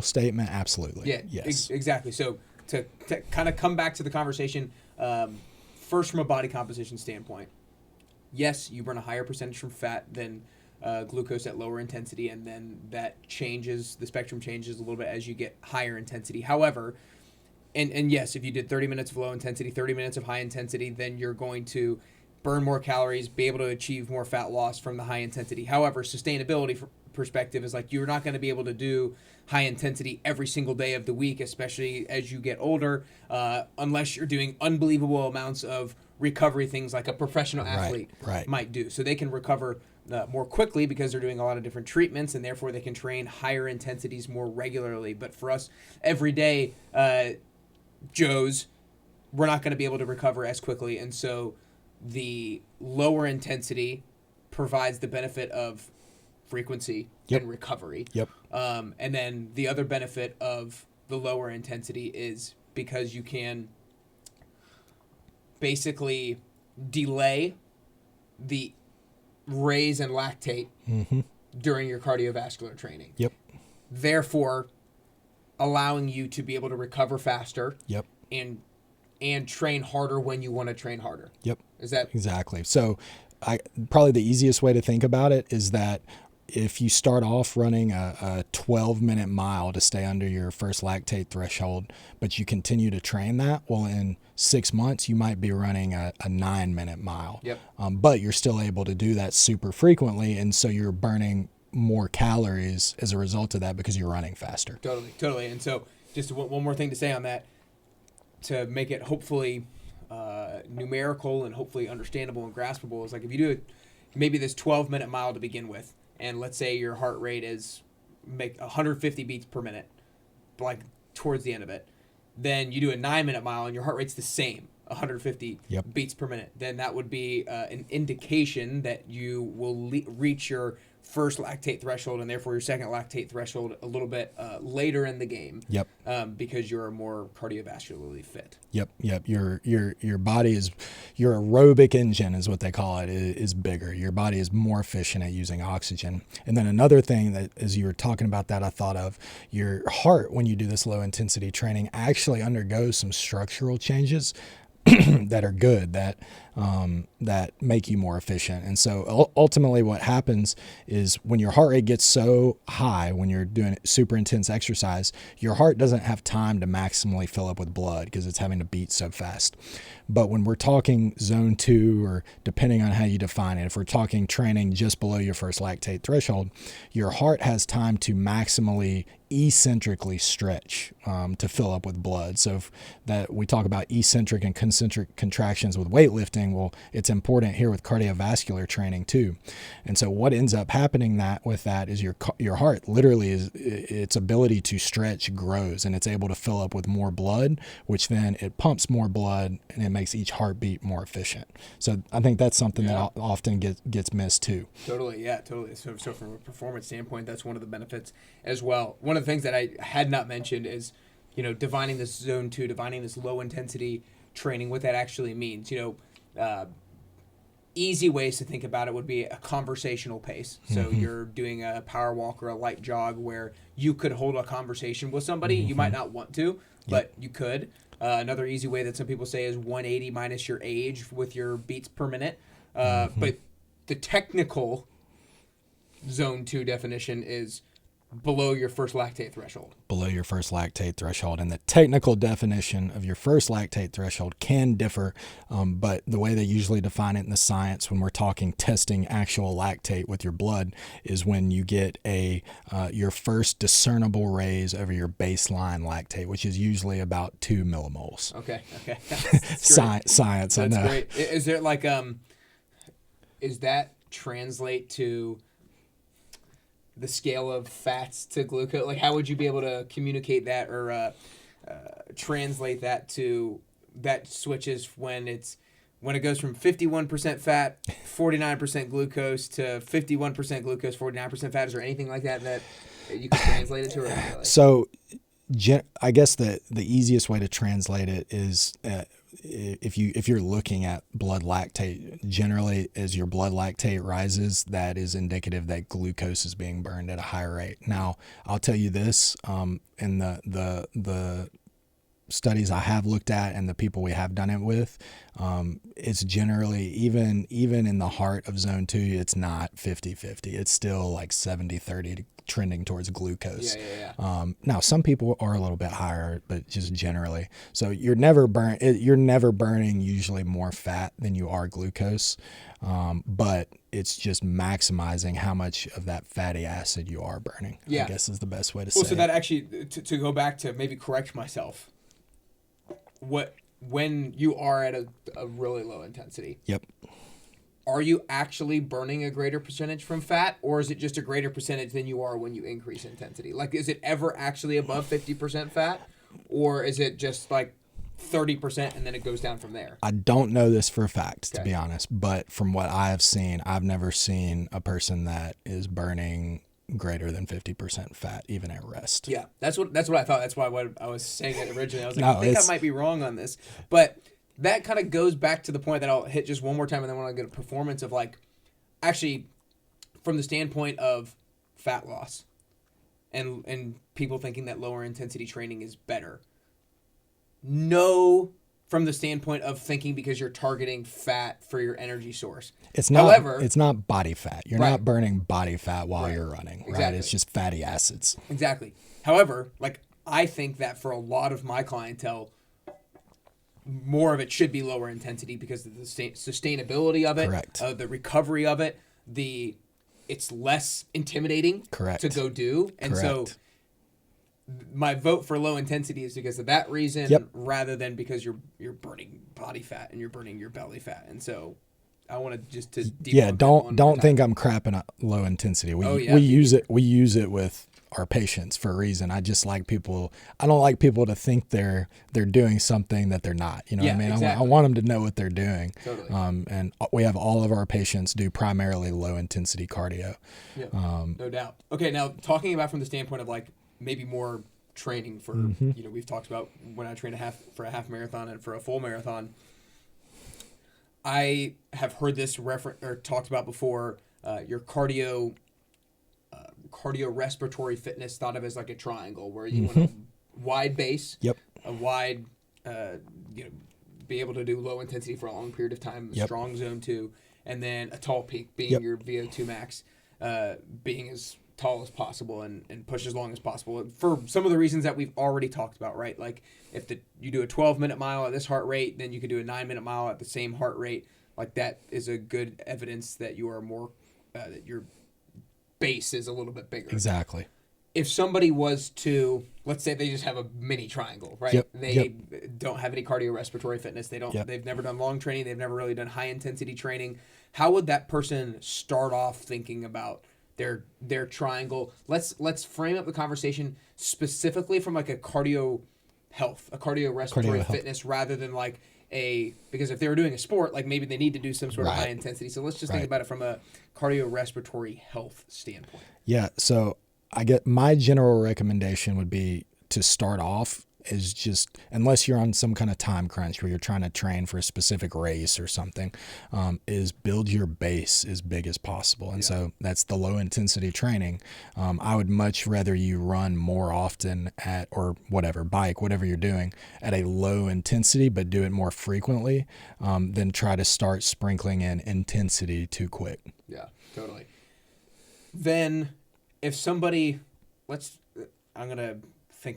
statement, absolutely. Yeah, Yes. exactly. So to kind of come back to the conversation, first from a body composition standpoint, yes, you burn a higher percentage from fat than glucose at lower intensity, and then that changes, the spectrum changes a little bit as you get higher intensity. However, and yes, if you did 30 minutes of low intensity, 30 minutes of high intensity, then you're going to burn more calories, be able to achieve more fat loss from the high intensity. However, sustainability perspective is like you're not going to be able to do high intensity every single day of the week, especially as you get older, unless you're doing unbelievable amounts of recovery, things like a professional athlete might do. So they can recover more quickly because they're doing a lot of different treatments, and therefore they can train higher intensities more regularly. But for us, every day, Joes, we're not going to be able to recover as quickly, and so the lower intensity provides the benefit of frequency and recovery. And then the other benefit of the lower intensity is because you can basically delay the raise in lactate during your cardiovascular training. Therefore, allowing you to be able to recover faster. And train harder when you want to train harder. Is that exactly? So, probably the easiest way to think about it is that if you start off running a 12-minute mile to stay under your first lactate threshold, but you continue to train that, well, in 6 months, you might be running a 9-minute mile. But you're still able to do that super frequently, and so you're burning more calories as a result of that because you're running faster. Totally. And so just one more thing to say on that, to make it hopefully numerical and hopefully understandable and graspable, is like if you do maybe this 12-minute mile to begin with, and let's say your heart rate is 150 beats per minute, like towards the end of it, then you do a 9-minute mile and your heart rate's the same, 150 beats per minute, then that would be an indication that you will reach your first lactate threshold and therefore your second lactate threshold a little bit later in the game. Because you're more cardiovascularly fit. Your body is, your aerobic engine is what they call it, is bigger. Your body is more efficient at using oxygen. And then another thing that, as you were talking about that, I thought of, your heart, when you do this low intensity training, actually undergoes some structural changes that are good, that make you more efficient. And so ultimately what happens is when your heart rate gets so high, when you're doing super intense exercise, your heart doesn't have time to maximally fill up with blood because it's having to beat so fast. But when we're talking zone 2, or depending on how you define it, if we're talking training just below your first lactate threshold, your heart has time to maximally eccentrically stretch to fill up with blood. So if that we talk about eccentric and concentric contractions with weightlifting, well, it's important here with cardiovascular training too. And so what ends up happening with that is your heart literally is, its ability to stretch grows, and it's able to fill up with more blood, which then it pumps more blood and it makes each heartbeat more efficient. So I think that's something that often gets missed too. Totally. So from a performance standpoint, that's one of the benefits as well. One of the things that I had not mentioned is, defining this zone 2, defining this low intensity training, what that actually means. Easy ways to think about it would be a conversational pace. So you're doing a power walk or a light jog where you could hold a conversation with somebody. You might not want to, but you could. Another easy way that some people say is 180 minus your age with your beats per minute. But the technical zone 2 definition is below your first lactate threshold. Below your first lactate threshold. And the technical definition of your first lactate threshold can differ, but the way they usually define it in the science when we're talking testing actual lactate with your blood is when you get your first discernible raise over your baseline lactate, which is usually about 2 millimoles. Okay. Science, That's I know. Great. Is there is that translate to the scale of fats to glucose? Like, how would you be able to communicate that or translate that to that switches when it goes from 51% fat, 49% glucose to 51% glucose, 49% fat? Is there anything like that you could translate it to? Or so I guess the easiest way to translate it is if you're looking at blood lactate, generally as your blood lactate rises, that is indicative that glucose is being burned at a higher rate. Now, I'll tell you this, in the studies I have looked at and the people we have done it with, it's generally, even in the heart of zone 2, it's not 50-50. It's still like 70-30 trending towards glucose. Now some people are a little bit higher, but just generally. So you're never burning usually more fat than you are glucose. But it's just maximizing how much of that fatty acid you are burning. I guess is the best way to say it. Well, so that actually, to go back to maybe correct myself, when you are at a really low intensity, are you actually burning a greater percentage from fat, or is it just a greater percentage than you are when you increase intensity? Like, is it ever actually above 50% fat, or is it just like 30% and then it goes down from there? I don't know this for a fact, to be honest, but from what I have seen, I've never seen a person that is burning greater than 50% fat even at rest. Yeah, that's what I thought. That's why what I was saying it originally. I was like, I think I might be wrong on this, but that kind of goes back to the point that I'll hit just one more time, and then when I get a performance of, like, actually from the standpoint of fat loss and people thinking that lower intensity training is better. No, from the standpoint of thinking because you're targeting fat for your energy source. It's not. However, it's not body fat. You're not burning body fat while you're running. Right? Exactly. It's just fatty acids. Exactly. However, like, I think that for a lot of my clientele, more of it should be lower intensity because of the sustainability of it, the recovery of it, it's less intimidating to go do. And so my vote for low intensity is because of that reason, rather than because you're burning body fat and you're burning your belly fat. And so I want to don't think I'm crapping at low intensity. We use it with our patients for a reason. I don't like people to think they're doing something that they're not. You know what I mean? Exactly. I want them to know what they're doing. Totally. And we have all of our patients do primarily low intensity cardio. Yeah, no doubt. Okay, now talking about from the standpoint of, like, maybe more training for, we've talked about when I train for a half marathon and for a full marathon. I have heard this talked about before, your cardiorespiratory fitness thought of as like a triangle where you want a wide base, a wide, be able to do low intensity for a long period of time, strong zone 2, and then a tall peak being your VO2 max, being as tall as possible and push as long as possible for some of the reasons that we've already talked about, right? Like, if you do a 12-minute mile at this heart rate, then you could do a 9-minute mile at the same heart rate. Like, that is a good evidence that you are more, that your base is a little bit bigger. Exactly. If somebody was to, let's say they just have a mini triangle, right? They don't have any cardiorespiratory fitness. They've never done long training. They've never really done high intensity training. How would that person start off thinking about their triangle? Let's frame up the conversation specifically from like a cardiorespiratory fitness rather than like because if they were doing a sport, like maybe they need to do some sort of high intensity. So let's just think about it from a cardiorespiratory health standpoint. Yeah. So I get my general recommendation would be to start off is just, unless you're on some kind of time crunch where you're trying to train for a specific race or something, is build your base as big as possible. And so that's the low intensity training. I would much rather you run more often or bike, whatever you're doing at a low intensity, but do it more frequently, than try to start sprinkling in intensity too quick. Yeah, totally. Then if somebody, I'm going to